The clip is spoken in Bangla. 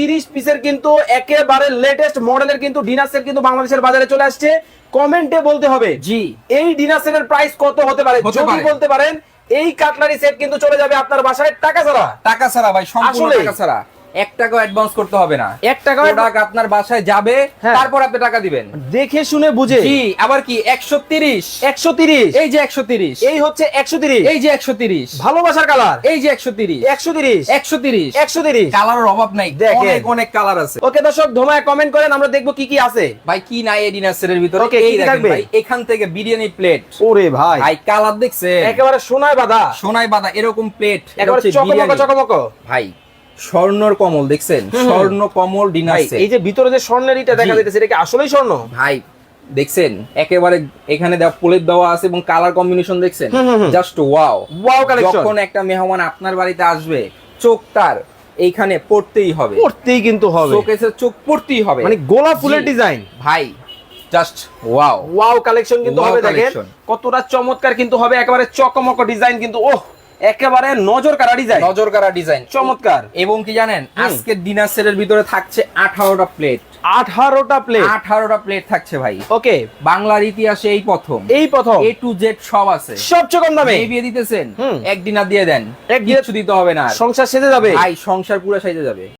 130 পিসের কিন্তু একেবারে লেটেস্ট মডেলের কিন্তু ডিনার সেট কিন্তু বাংলাদেশের বাজারে চলে আসছে। কমেন্টে বলতে হবে জি এই ডিনার সেটের প্রাইস কত হতে পারে। যদি বলতে পারেন এই কাটলারি সেট কিন্তু চলে যাবে আপনার বাসায় টাকা ছাড়া। টাকা ছাড়া ভাই, সম্পূর্ণ আসলেই? টাকা ছাড়া। 1 টাকাও অ্যাডভান্স করতে হবে না। 1 টাকা প্রোডাক্ট আপনার বাসায় যাবে, হ্যাঁ। তারপর আপনি টাকা দিবেন। দেখে শুনে বুঝে। জি, আবার কি 130, 130, এই যে 130, এই হচ্ছে 130, এই যে 130, ভালোবাসার কালার এই যে 130, 130, 130, 130। কালারের অভাব নাই, দেখেন। অনেক অনেক কালার আছে। ওকে দর্শক, ধোমায় কমেন্ট করেন, আমরা দেখবো কি কি আছে। ভাই কি নাই এই ডিনার সেটের ভিতরে? Okay, এই কি কি দেখেন থাকবে? ভাই, এখান থেকে বিরিয়ানি প্লেট। ওরে ভাই, ভাই কালার দেখছেন? একেবারে সোনায় বাঁধা, সোনায় বাঁধা এরকম প্লেট, একেবারে চকমক চকমক। ভাই স্বর্ণর কমল দেখছেন? স্বর্ণ কমল ডিনার ভাই সেট। এই যে ভিতরে যে স্বর্ণের ইটা দেখা জি। যাচ্ছে, এটা কি আসলেই স্বর্ণ? ভাই দেখছেন একেবারে এখানে দেওয়া প্রলেপ দেওয়া আছে এবং কালার কম্বিনেশন দেখছেন, জাস্ট ওয়াও ওয়াও কালেকশন। যখন একটা মেহমান আপনার বাড়িতে আসবে, চোখ তার এইখানে পড়তেই হবে, পড়তেই কিন্তু হবে, শোকেসের চোখ পড়তেই হবে। মানে গোলাপ ফুলের ডিজাইন। ভাই জাস্ট ওয়াও ওয়াও কালেকশন কিন্তু Wow হবে। দেখেন collection। কতটা চমৎকার কিন্তু হবে, একেবারে চকমক ডিজাইন কিন্তু। ওহ, একেবারে নজর কাড়া ডিজাইন, নজর কাড়া ডিজাইন, চমৎকার। এবং কি জানেন আজকের ডিনার সেটের ভিতরে থাকছে 18টা প্লেট। 18টা প্লেট, 18টা প্লেট থাকছে ভাই। ওকে, বাংলার ইতিহাসে এই প্রথম, এই প্রথম A to Z সব আছে। সবচেয়ে কম দামে এই বিয়ে দিতেছেন, হুম। এক ডিনার দিয়ে দেন, এক ডিনার কিছু দিতে হবে না আর। সংসার সেজে যাবে। ভাই সংসার পুরো সাইজে যাবে।